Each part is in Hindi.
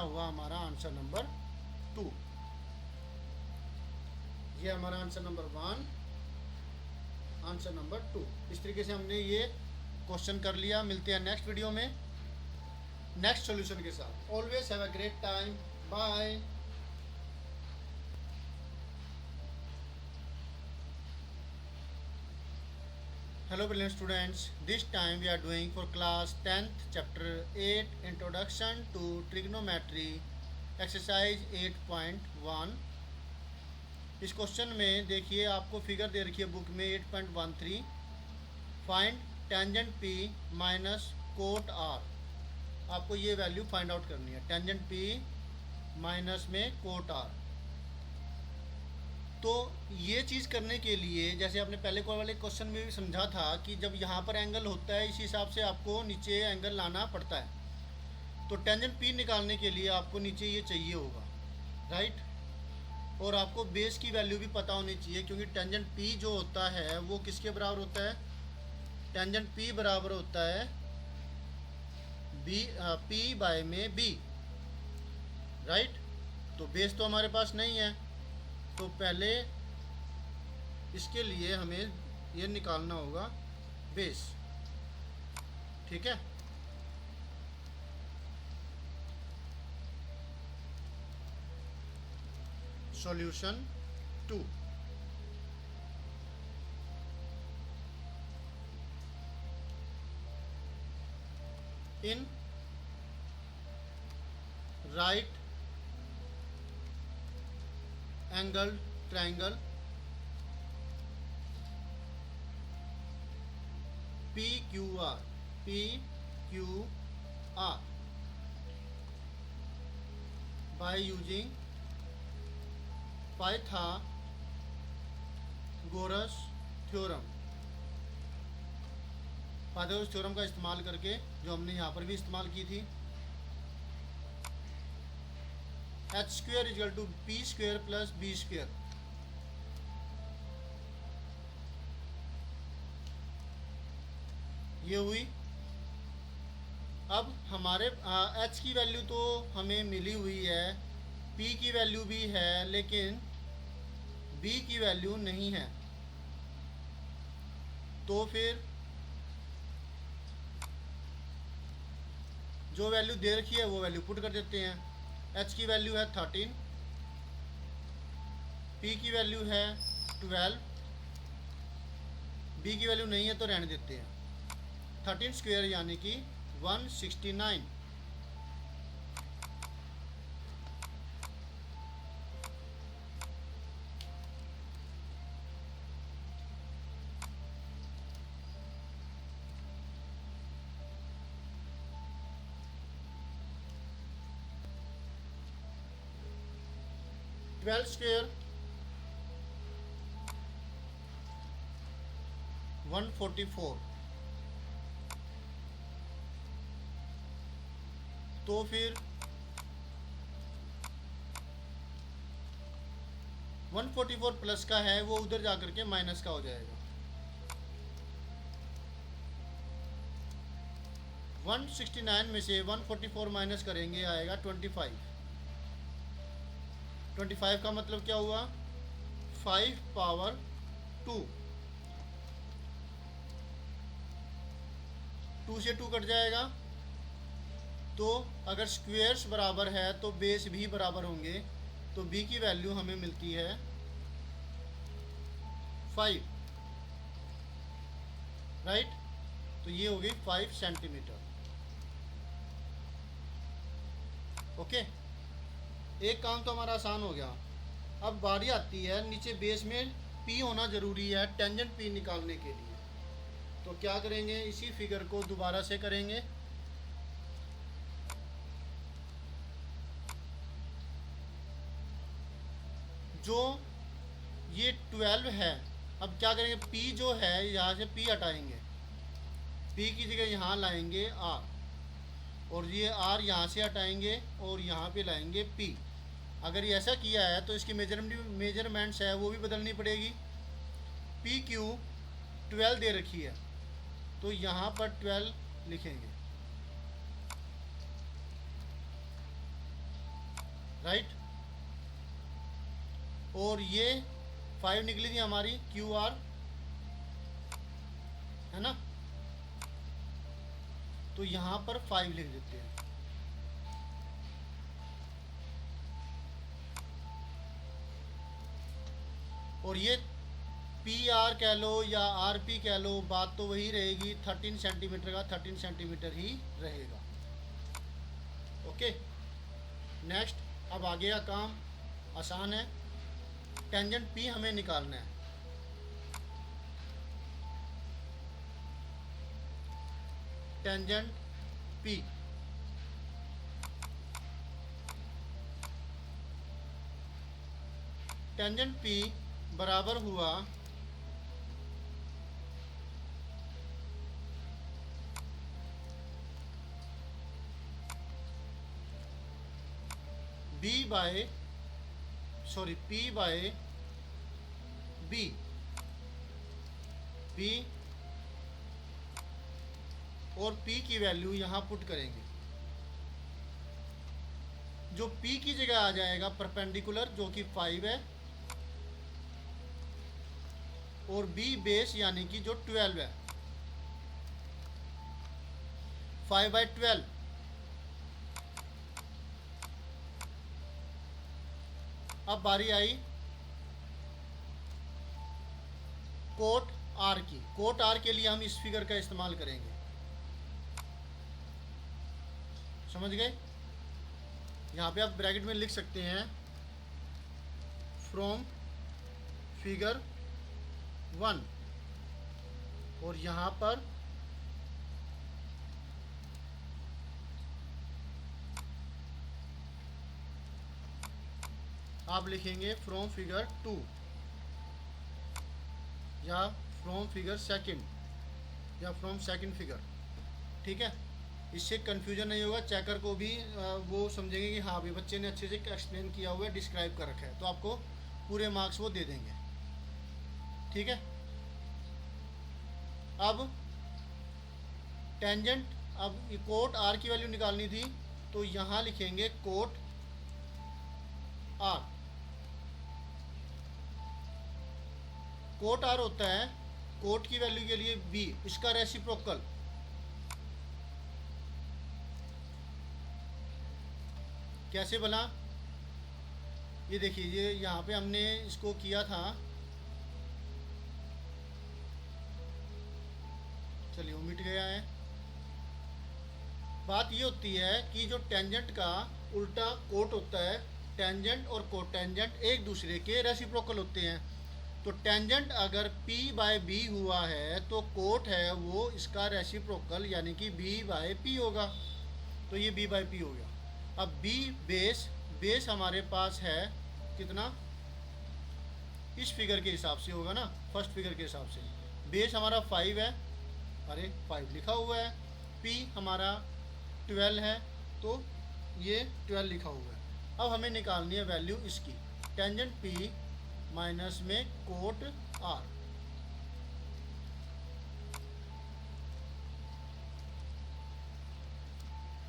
हुआ हमारा आंसर नंबर 2। ये हमारा आंसर नंबर 1, आंसर नंबर 2। इस तरीके से हमने ये क्वेश्चन कर लिया। मिलते हैं नेक्स्ट वीडियो में नेक्स्ट सॉल्यूशन के साथ। Always have a great time. Bye. Hello brilliant students, this time we are doing for class 10th chapter 8 introduction to trigonometry exercise 8.1। इस क्वेश्चन में देखिए आपको फिगर दे रखी है बुक में 8.13, find tangent P minus cot R. आपको ये वैल्यू फाइंड आउट करनी है, टेंजेंट पी माइनस में कोट आर। तो ये चीज़ करने के लिए जैसे आपने पहले वाले क्वेश्चन में भी समझा था कि जब यहाँ पर एंगल होता है इसी हिसाब से आपको नीचे एंगल लाना पड़ता है। तो टेंजेंट पी निकालने के लिए आपको नीचे ये चाहिए होगा, राइट। और आपको बेस की वैल्यू भी पता होनी चाहिए, क्योंकि टेंजेंट पी जो होता है वो किसके बराबर होता है, टेंजेंट पी बराबर होता है पी बाय में बी, राइट। तो बेस तो हमारे पास नहीं है, तो पहले इसके लिए हमें ये निकालना होगा बेस, ठीक है। Solution 2। In right angle triangle P Q R by using Pythagoras theorem. Pythagoras theorem का इस्तेमाल करके, जो हमने यहाँ पर भी इस्तेमाल की थी, h square equal to P square plus B square. ये हुई। अब हमारे h की वैल्यू तो हमें मिली हुई है, p की वैल्यू भी है, लेकिन b की वैल्यू नहीं है। तो फिर जो वैल्यू दे रखी है वो वैल्यू पुट कर देते हैं। h की वैल्यू है 13, p की वैल्यू है 12, b की वैल्यू नहीं है तो रहने देते हैं। 13 स्क्वेयर यानी कि 169। Twelve square 144। तो फिर 144 प्लस का है वो उधर जाकर के माइनस का हो जाएगा। 169 में से 144 माइनस करेंगे आएगा 25। 25 का मतलब क्या हुआ, 5 पावर 2। 2 से 2 कट जाएगा। तो अगर स्क्वेयर्स बराबर है तो बेस भी बराबर होंगे। तो b की वैल्यू हमें मिलती है 5, राइट। तो ये हो गई 5 सेंटीमीटर। ओके, एक काम तो हमारा आसान हो गया। अब बारी आती है नीचे बेस में p होना ज़रूरी है टेंजेंट p निकालने के लिए। तो क्या करेंगे, इसी फिगर को दोबारा से करेंगे। जो ये 12 है, अब क्या करेंगे, p जो है यहाँ से p हटाएंगे, p की जगह यहाँ लाएंगे r, और ये r यहाँ से हटाएंगे और यहाँ पे लाएंगे p। अगर ये ऐसा किया है तो इसकी मेजरमेंट्स है वो भी बदलनी पड़ेगी। पी क्यू 12 दे रखी है तो यहाँ पर 12 लिखेंगे। राइट। और ये 5 निकली थी हमारी क्यू आर, है ना, तो यहाँ पर 5 लिख देते हैं। और ये पी आर कह लो या आर पी कह लो, बात तो वही रहेगी, 13 सेंटीमीटर का 13 सेंटीमीटर ही रहेगा। ओके, नेक्स्ट, अब आगे का काम आसान है। टेंजेंट पी हमें निकालना है। टेंजेंट पी, टेंजेंट पी बराबर हुआ पी बाय बी। पी और P की वैल्यू यहाँ पुट करेंगे। जो P की जगह आ जाएगा परपेंडिकुलर, जो कि 5 है, और B बेस यानी कि जो 12 है, 5/12। अब बारी आई कोट आर की। कोट आर के लिए हम इस फिगर का इस्तेमाल करेंगे, समझ गए। यहाँ पे आप ब्रैकेट में लिख सकते हैं फ्रॉम फिगर 1, और यहाँ पर आप लिखेंगे फ्रॉम फिगर 2 या फ्रॉम फिगर 2 या फ्रॉम सेकंड फिगर, ठीक है। इससे कन्फ्यूजन नहीं होगा, चेकर को भी वो समझेंगे कि हाँ भाई बच्चे ने अच्छे से एक्सप्लेन किया हुआ है, डिस्क्राइब कर रखा है, तो आपको पूरे मार्क्स वो दे देंगे, ठीक है। अब टेंजेंट, अब कोट आर की वैल्यू निकालनी थी, तो यहाँ लिखेंगे कोट आर। कोट आर होता है कोट की वैल्यू के लिए बी, इसका रेसिप्रोकल। कैसे बना, ये देखिए, ये यहाँ पे हमने इसको किया था, चलिए वो मिट गया है। बात ये होती है कि जो टेंजेंट का उल्टा कोट होता है, टेंजेंट और कोटेंजेंट एक दूसरे के रेसिप्रोकल होते हैं। तो टेंजेंट अगर P बाय B हुआ है तो कोट है वो इसका रेसिप्रोकल यानी कि B बाय P होगा, तो ये B बाय P हो गया। अब B बेस हमारे पास है कितना, इस फिगर के हिसाब से होगा ना, फर्स्ट फिगर के हिसाब से बेस हमारा 5 है, अरे 5 लिखा हुआ है, P हमारा 12 है, तो ये 12 लिखा हुआ है। अब हमें निकालनी है वैल्यू इसकी, टेंजेंट P माइनस में cot R,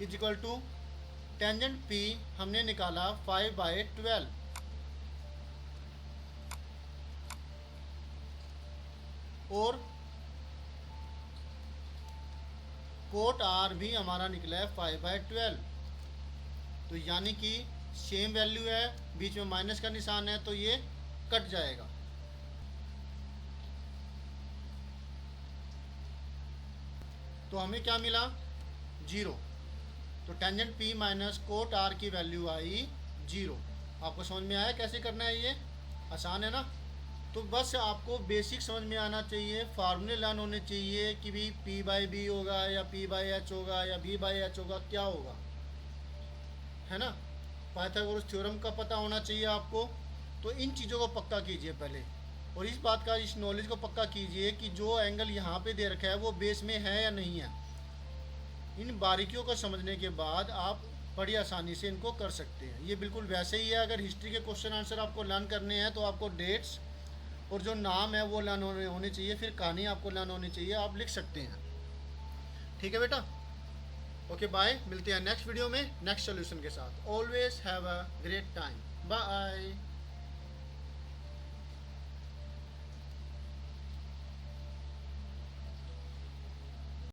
is equal to tangent P हमने निकाला 5/12, और कोट R भी हमारा निकला है 5/12, तो यानी कि सेम वैल्यू है, बीच में माइनस का निशान है, तो ये कट जाएगा। तो हमें क्या मिला, 0। तो tangent P minus cot R की वैल्यू आई 0। आपको समझ में आया कैसे करना है, ये आसान है ना। तो बस आपको बेसिक समझ में आना चाहिए, फार्मूले लर्न होने चाहिए कि भी P बाई B होगा या P बाई H होगा या B बाई H होगा, क्या होगा, है ना। पाइथागोरस थ्योरम का पता होना चाहिए आपको। तो इन चीज़ों को पक्का कीजिए पहले, और इस बात का, इस नॉलेज को पक्का कीजिए कि जो एंगल यहाँ पे दे रखा है वो बेस में है या नहीं है। इन बारीकियों को समझने के बाद आप बड़ी आसानी से इनको कर सकते हैं। ये बिल्कुल वैसे ही है, अगर हिस्ट्री के क्वेश्चन आंसर आपको लर्न करने हैं तो आपको डेट्स और जो नाम है वो लर्न होने चाहिए, फिर कहानी आपको लर्न होनी चाहिए, आप लिख सकते हैं, ठीक है बेटा। ओके बाय, मिलते हैं नेक्स्ट वीडियो में नेक्स्ट सोल्यूशन के साथ। Always have a great time, bye.